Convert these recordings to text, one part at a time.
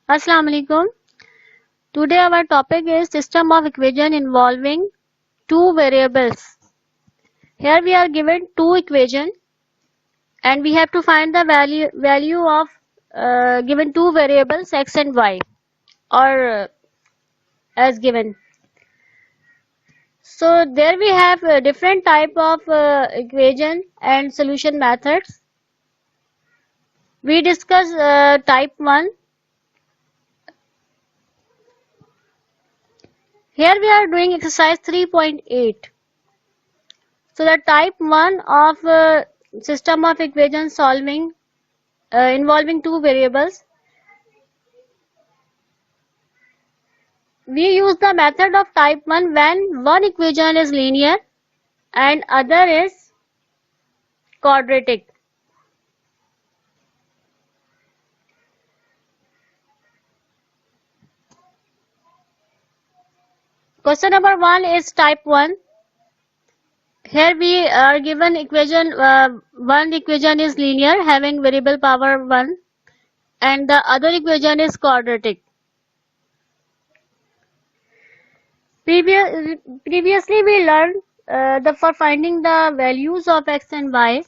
Assalamu alaikum. Today our topic is system of equation involving two variables. Here we are given two equations and we have to find the value of given two variables x and y or as given. So there we have different type of equation and solution methods. We discuss type 1. Here we are doing exercise 3.8. So the type 1 of system of equation solving involving two variables. We use the method of type 1 when one equation is linear and other is quadratic. Question number 1 is type 1. Here we are given equation, one equation is linear having variable power 1 and the other equation is quadratic. Previously we learned for finding the values of x and y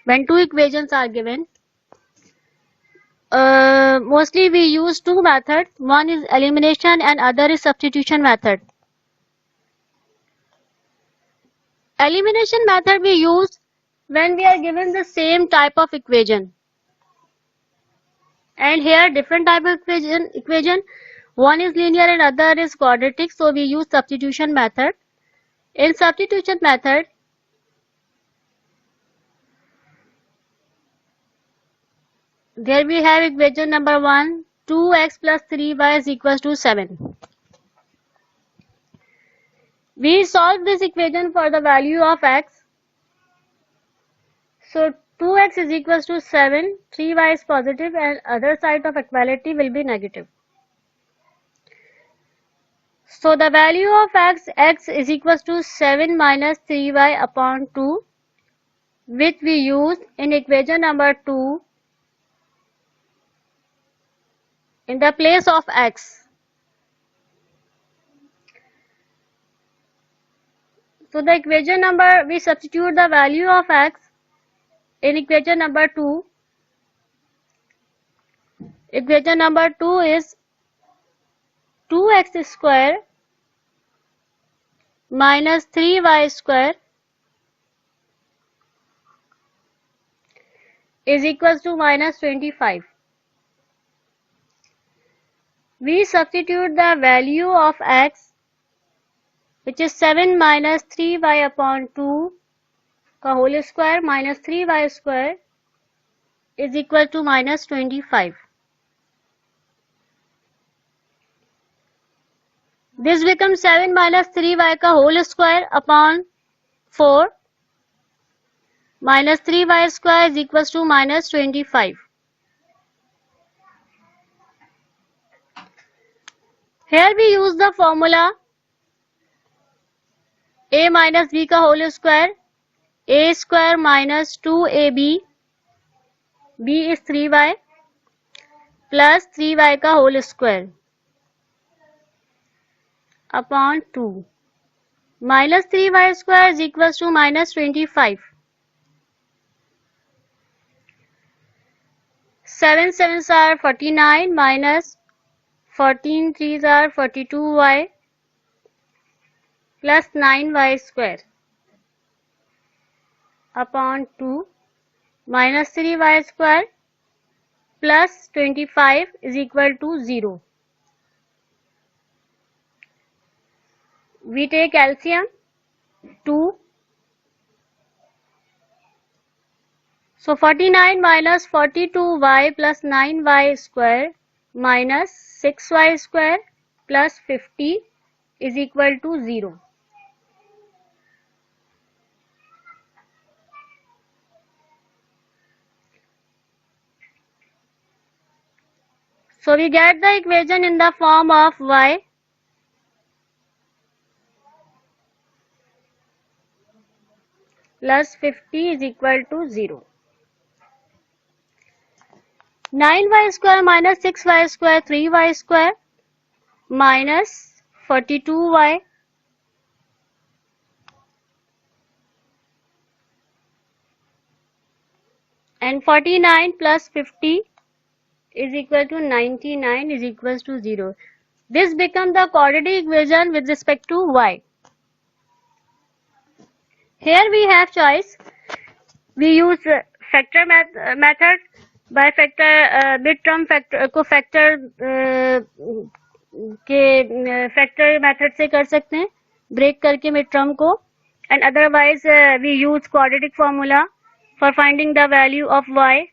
when two equations are given. Mostly we use two methods. One is elimination and other is substitution method. Elimination method we use when we are given the same type of equation. And here different type of equation. One is linear and other is quadratic. So we use substitution method. In substitution method, there we have equation number 1, 2x plus 3y is equals to 7. We solve this equation for the value of x. So 2x is equals to 7, 3y is positive and other side of equality will be negative. So the value of x is equals to 7 minus 3y upon 2, which we use in equation number 2 in the place of x. So the equation number, we substitute the value of x in equation number 2. Equation number 2 is 2x square minus 3y square is equals to minus 25. We substitute the value of x, which is 7 minus 3y upon 2 का whole square minus 3y square is equal to minus 25. This becomes 7 minus 3y का whole square upon 4 minus 3y square is equals to minus 25. Here we use the formula a minus b का whole square, a square minus 2ab, b is 3y plus 3y का whole square upon 2 minus 3y square is equals to minus 25. 7 sevens are 49 minus 14 threes are 42y plus 9y square upon 2 minus 3y square plus 25 is equal to 0. We take LCM 2. So 49 minus 42y plus 9y square minus 6y square plus 50 is equal to 0. So we get the equation in the form of y plus 50 is equal to 0. 9y square minus 6y square, 3y square minus 42y and 49 plus 50 is equal to 99 is equals to 0. This becomes the quadratic equation with respect to y. Here we have choice. We use factor method. by factor mid term factor को factor के factor method से कर सकते हैं break करके mid term को, and otherwise we use quadratic formula for finding the value of y.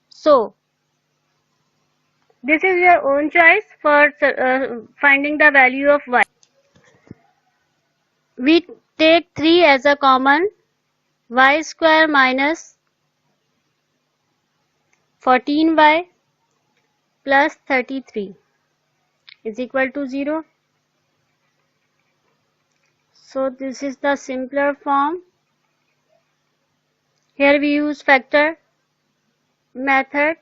So this is your own choice for finding the value of y. We take 3 as a common. Y square minus 14y plus 33 is equal to 0. So this is the simpler form. Here we use factor method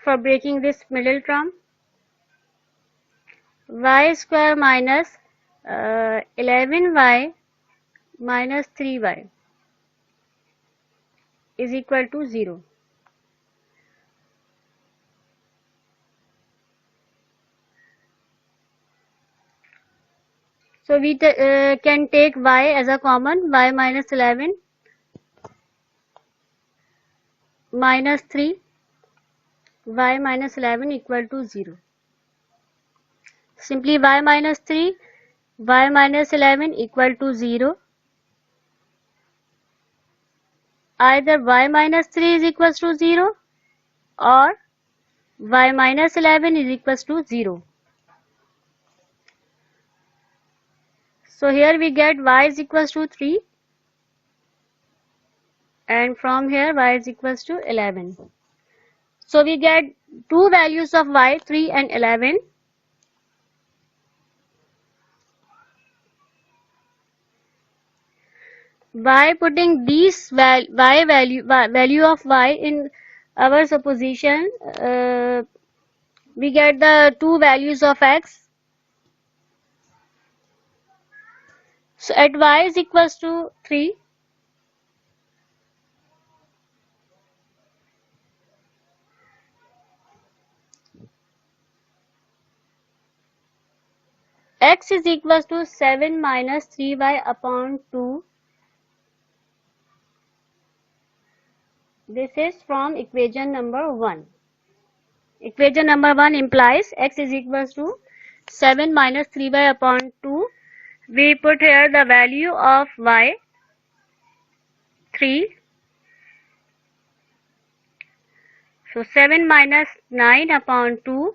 for breaking this middle term. Y square minus 11y minus 3y is equal to 0. So we can take y as a common. Y minus 11 minus 3, y minus 11 equal to 0. Simply y minus 3, y minus 11 equal to 0. Either y minus 3 is equals to 0 or y minus 11 is equals to 0. So here we get y is equals to 3 and from here y is equals to 11. So we get two values of y, 3 and 11. By putting these value of y in our supposition, we get the two values of x. So at y is equals to 3, x is equals to 7 minus 3y upon 2. This is from equation number 1. Equation number 1 implies x is equals to 7 minus 3y upon 2. We put here the value of y, 3. So 7 minus 9 upon 2.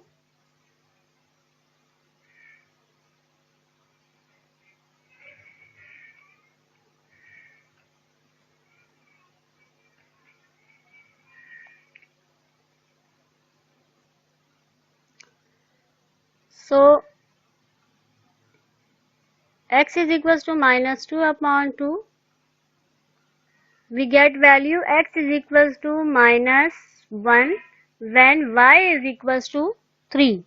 So x is equals to minus 2 upon 2. We get value x is equals to minus 1 when y is equals to 3.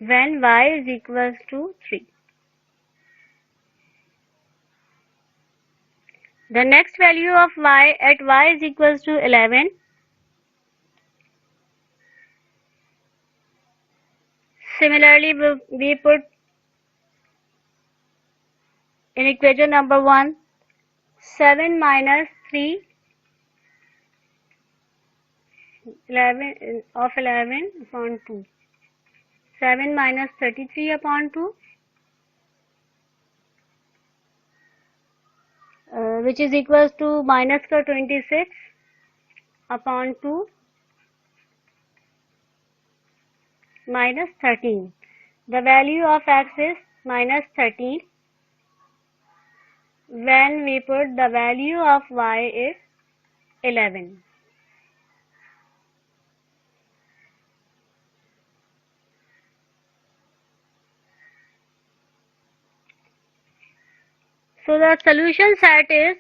When y is equals to 3. The next value of y at y is equals to 11. Similarly, we put in equation number 1 7 minus 3 11 of 11 upon 2. 7 minus 33 upon 2, which is equals to minus 26 upon 2 minus 13. The value of x is minus 13 when we put the value of y is 11. So the solution set is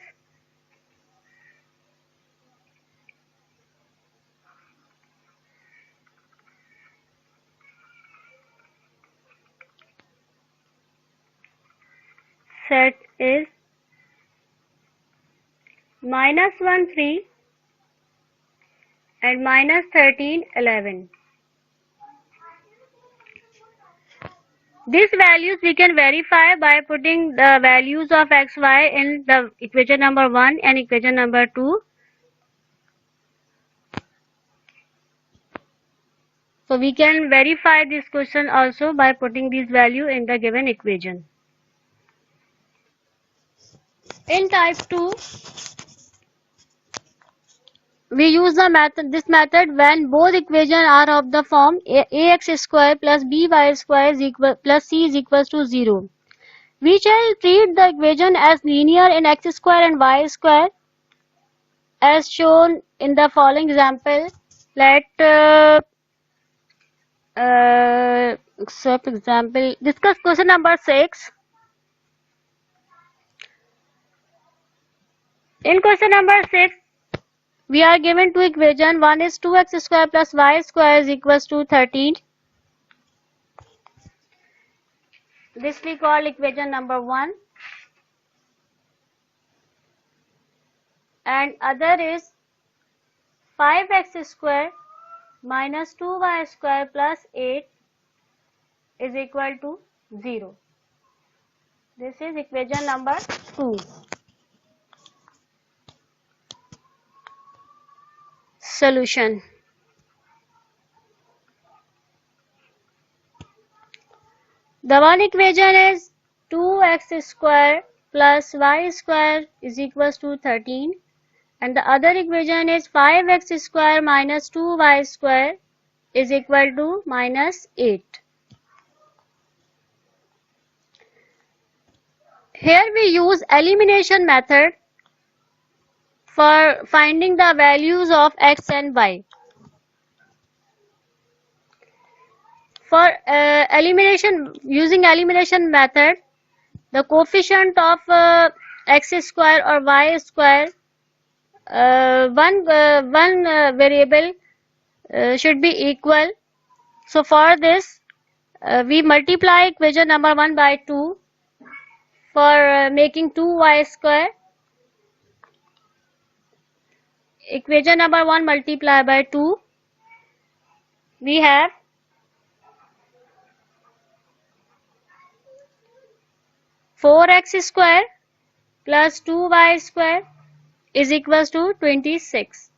-1 3 and -13 11. These values we can verify by putting the values of x, y in the equation number 1 and equation number 2. So we can verify this question also by putting these value in the given equation. In type 2, we use this method when both equations are of the form ax square plus by square is equal plus c is equals to 0. We shall treat the equation as linear in x square and y square as shown in the following example. Let example discuss question number 6. In question number 6, we are given two equations. One is 2x square plus y square is equals to 13. This we call equation number 1. And other is 5x square minus 2y square plus 8 is equal to 0. This is equation number 2. Solution. The one equation is 2x square plus y square is equals to 13 and the other equation is 5x square minus 2y square is equal to minus 8. Here we use elimination method for finding the values of x and y. For using elimination method, the coefficient of x square or y square, one variable should be equal. So for this, we multiply equation number 1 by 2 for making 2y square. Equation number 1 multiplied by 2, we have 4x square plus 2y square is equals to 26.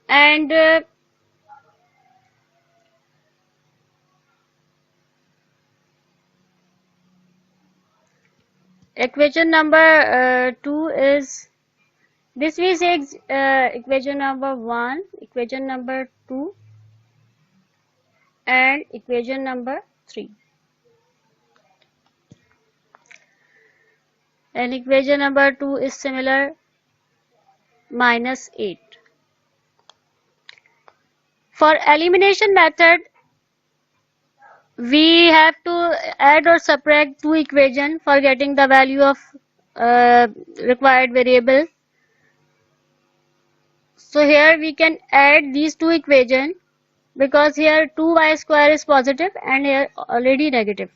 And equation number 2 is, this we say equation number 1, equation number 2 and equation number 3. And equation number 2 is similar, minus 8. For elimination method, we have to add or subtract two equations for getting the value of required variable. So here we can add these two equations because here 2y square is positive and here already negative.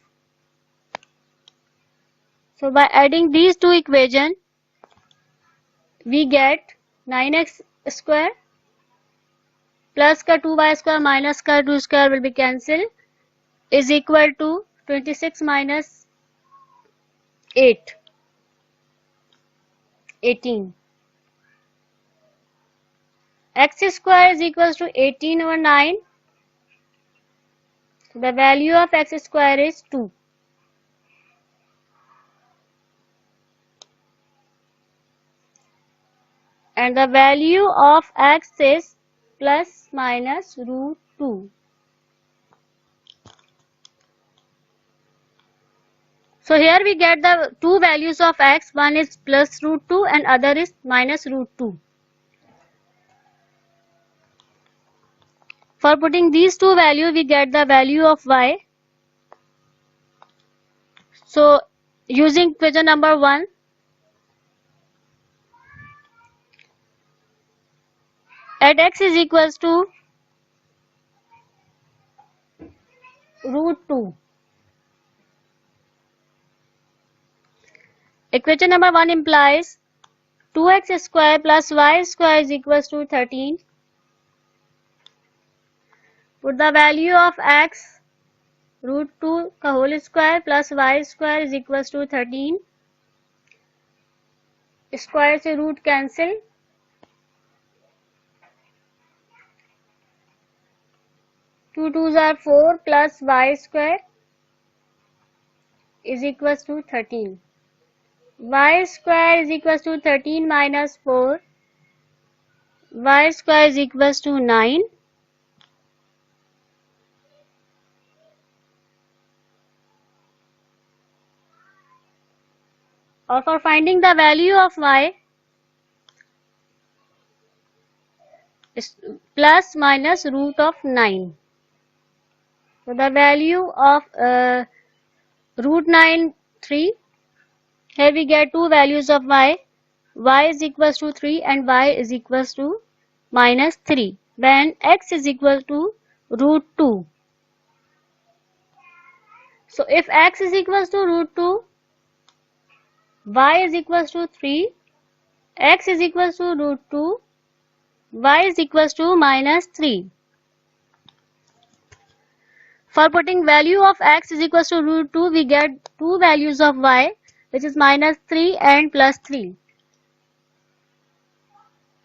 So by adding these two equations, we get 9x square plus का 2y square minus का 2 square will be cancelled is equal to 26 minus 8, 18. X square is equals to 18 over 9. So the value of x square is 2. And the value of x is plus minus root 2. So here we get the two values of x. One is plus root 2 and other is minus root 2. For putting these two values, we get the value of y. So using equation number 1, at x is equals to root 2. Equation number 1 implies 2x square plus y square is equals to 13. Put the value of x, root 2 का whole square plus y square is equals to 13. Square से root cancel. 2 2s are 4 plus y square is equals to 13. Y square is equals to 13 minus 4. Y square is equals to 9. Or for finding the value of y, is plus minus root of 9. So the value of root 9, 3. Here we get two values of y. Y is equals to 3 and y is equals to minus 3. Then x is equal to root 2. So if x is equals to root 2, y is equals to 3, x is equals to root 2, y is equals to minus 3. For putting value of x is equals to root 2, we get two values of y, which is minus 3 and plus 3.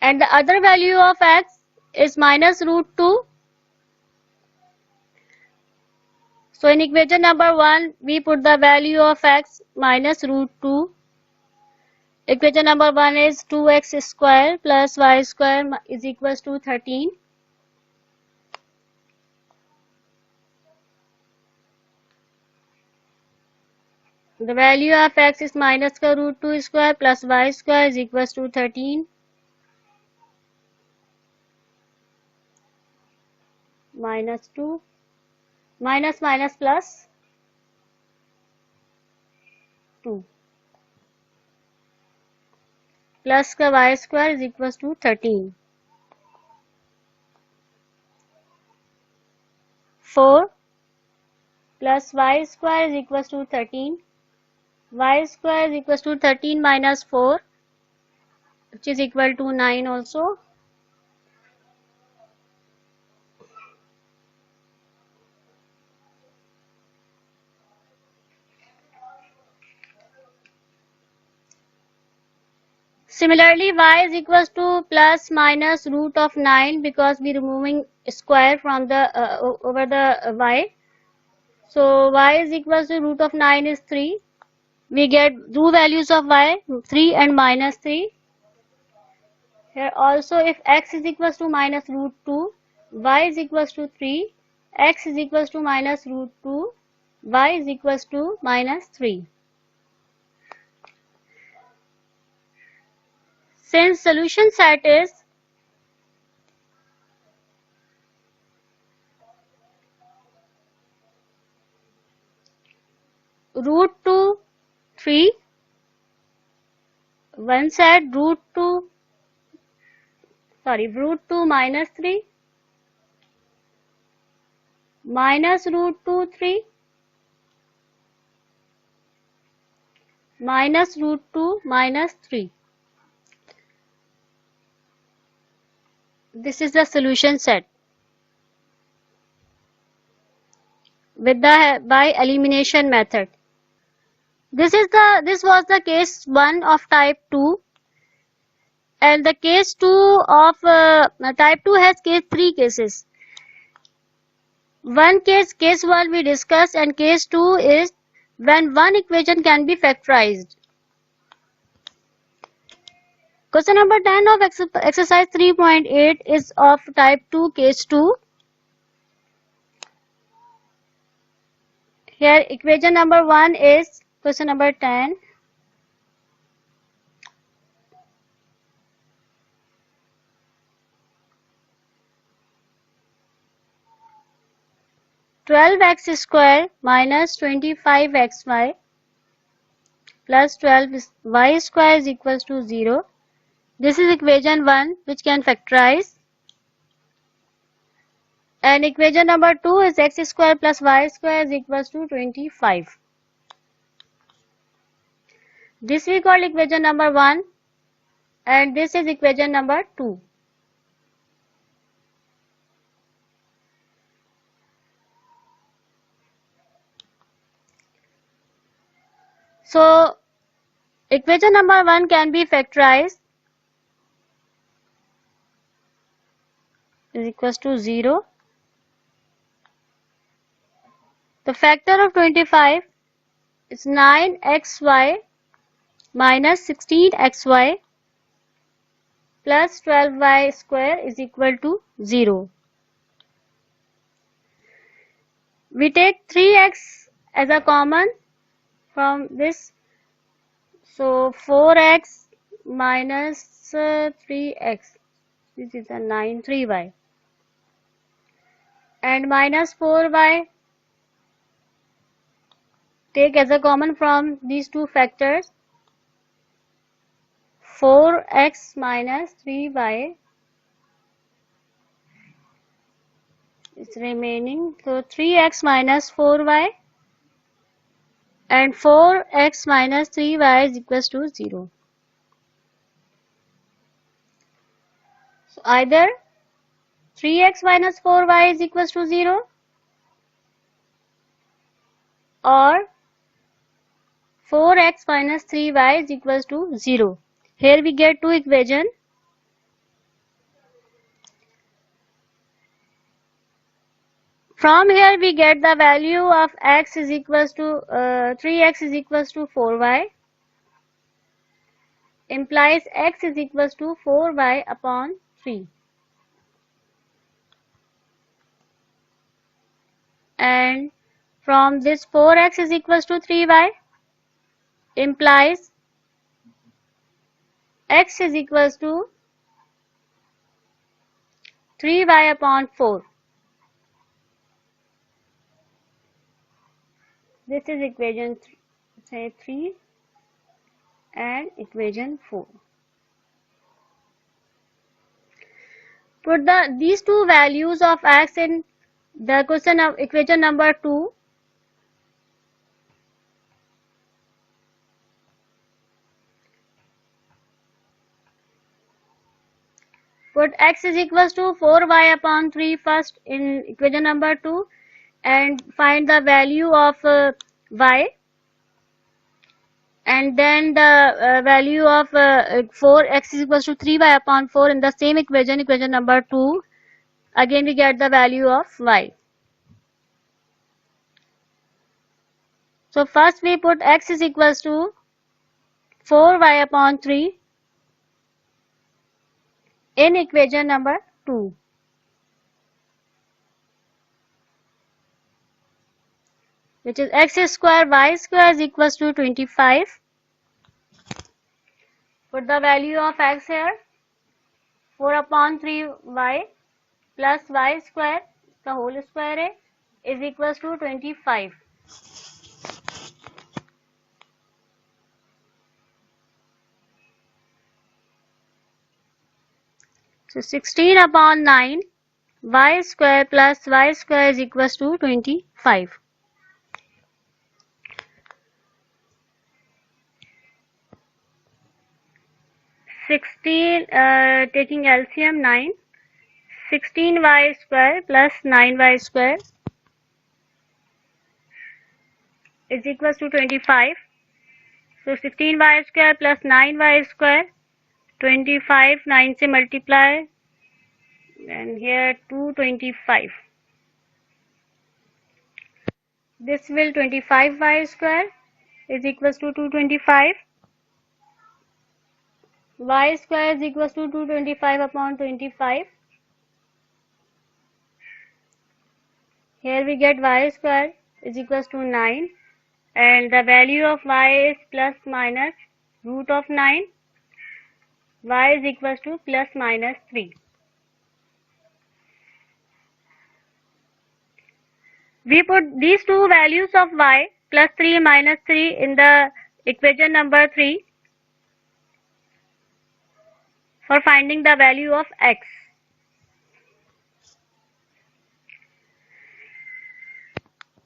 And the other value of x is minus root 2. So in equation number 1, we put the value of x minus root 2. Equation number 1 is 2x square plus y square is equals to 13. The value of x is minus का root 2 square plus y square is equals to 13. Minus 2. Minus minus plus 2. Plus का y square is equals to 13. 4 plus y square is equals to 13. Y square is equals to 13 minus 4, which is equal to 9 also. Similarly, y is equals to plus minus root of 9 because we are removing square from the over the y. So y is equals to root of 9 is 3. We get two values of y, 3 and minus 3. Here also if x is equals to minus root 2, y is equals to 3, x is equals to minus root 2, y is equals to minus 3. Since solution set is root 2, 3, one side root 2 minus 3, minus root 2, 3, minus root 2 minus 3. This is the solution set with the by elimination method. This was the case 1 of type 2, and the case 2 of type 2 has 3 cases. One case 1 we discussed, and case 2 is when one equation can be factorized. Question number 10 of exercise 3.8 is of type 2 case 2. Here equation number 1 is question number 10. (12x square minus 25xy plus 12 is y square is equals to 0. This is equation 1 which can factorize. And equation number 2 is x square plus y square is equals to 25. This we call equation number 1 and this is equation number 2. So equation number 1 can be factorized is equals to 0. The factor of 25 is 9xy minus 16xy plus 12y square is equal to 0. We take 3x as a common from this. So 4x minus 3x, this is a 9, 3y, and minus 4y take as a common from these two factors. 4x minus 3y is remaining, so 3x minus 4y and 4x minus 3y is equals to 0. So either 3x minus 4y is equals to 0 or 4x minus 3y is equals to 0. Here we get two equations. From here we get the value of x is equals to 3x is equals to 4y, implies x is equals to 4y upon 3. And from this 4x is equals to 3y implies x is equals to 3y upon 4. This is equation 3 and equation 4. Put these two values of x in the question of equation number 2. Put x is equals to 4y upon 3 first in equation number 2 and find the value of y, and then the value of 4x is equals to 3y upon 4 in the same equation, equation number 2. Again we get the value of y. So first we put x is equals to 4y upon 3 in equation number 2. Which is x square y square is equals to 25. Put the value of x here, 4 upon 3y plus y square, the whole square is equals to 25. So 16 upon 9 y square plus y square is equals to 25. Taking LCM 9, 16y square plus 9y square is equals to 25. So 16y square plus 9y square, 25, 9 से multiply, and here 225. This will 25y square is equals to 225. Y square is equals to 225 upon 25. Here we get y square is equals to 9 and the value of y is plus minus root of 9. Y is equals to plus minus 3. We put these two values of y plus 3 minus 3 in the Equation number 3 for finding the value of x.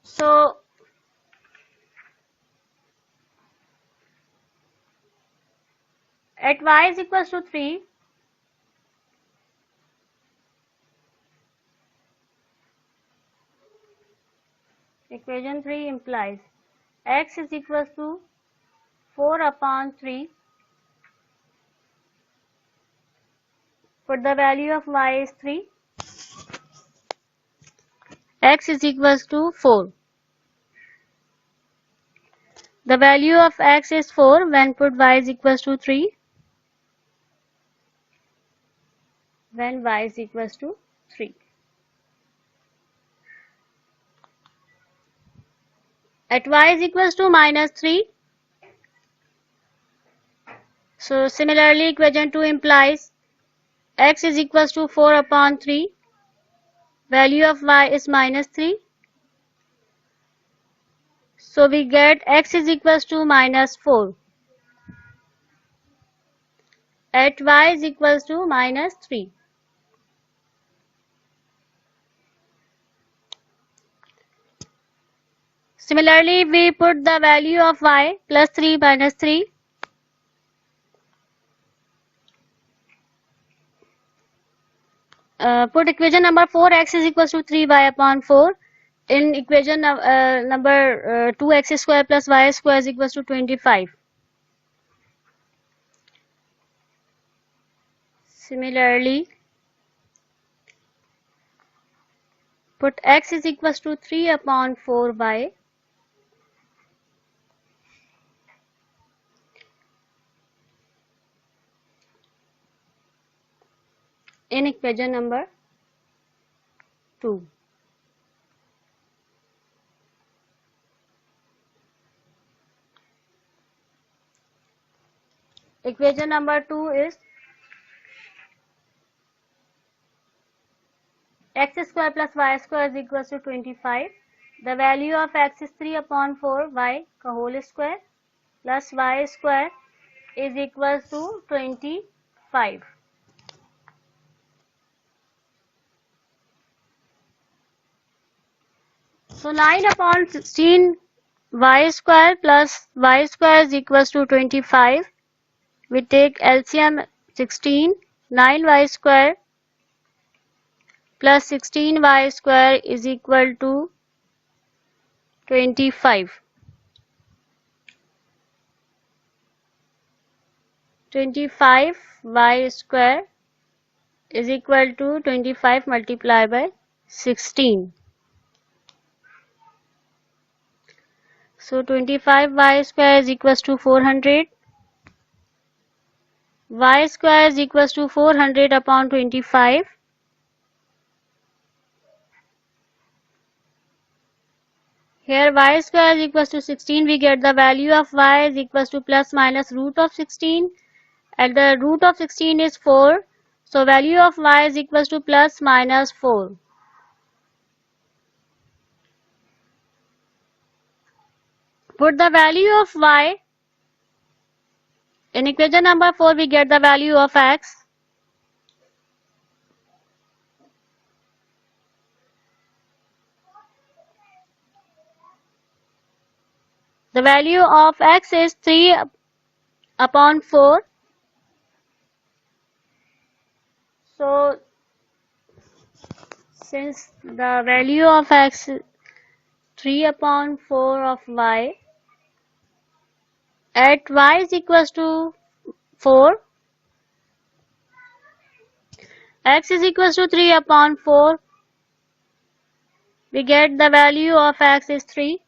So at y is equals to 3, equation 3 implies x is equals to 4 upon 3. Put the value of y is 3. X is equals to 4. The value of x is 4 when put y is equals to 3. When y is equals to 3. At y is equals to minus 3. So similarly equation 2 implies x is equals to 4 upon 3. Value of y is minus 3. So we get x is equals to minus 4. At y is equals to minus 3. Similarly, we put the value of y plus 3 minus 3. Put equation number 4 x is equals to 3y upon 4. In equation number 2x square plus y square is equals to 25. Similarly, put x is equals to 3 upon 4y. In equation number 2. Equation number 2 is x square plus y square is equals to 25. The value of x is 3 upon 4 y whole square plus y square is equals to 25. So 9 upon 16 y square plus y square is equals to 25. We take LCM 16, 9y square plus 16y square is equal to 25. 25y square is equal to 25 multiplied by 16. So 25y square is equals to 400. Y square is equals to 400 upon 25. Here y square is equals to 16. We get the value of y is equals to plus minus root of 16. And the root of 16 is 4. So value of y is equals to plus minus 4. Put the value of y. In equation number 4, we get the value of x. The value of x is 3 upon 4. So, since the value of x is 3 upon 4 of y, at y is equals to 4, x is equals to 3 upon 4, we get the value of x is 3.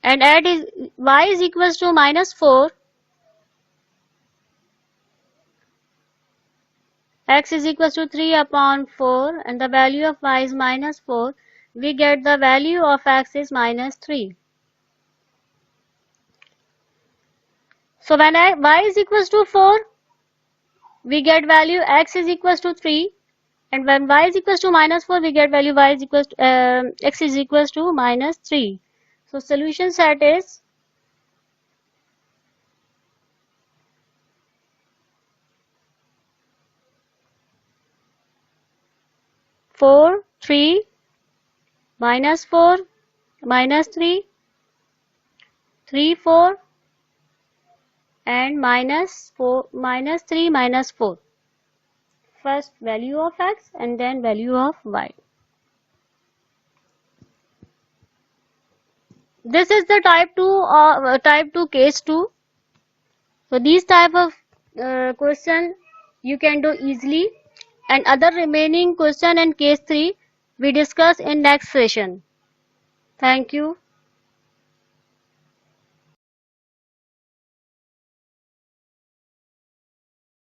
And at y is equals to minus 4, x is equals to 3 upon 4 and the value of y is minus 4, we get the value of x is minus 3. So when y is equals to 4, we get value x is equals to 3, and when y is equals to minus 4, we get value y is equals to, x is equals to minus 3. So solution set is 4, 3, minus 4, minus 3, 3, 4 and minus 4, minus 3, minus 4. First value of x and then value of y. This is the type 2 case 2. So these type of question you can do easily, and other remaining question and case 3 we discuss in next session. Thank you.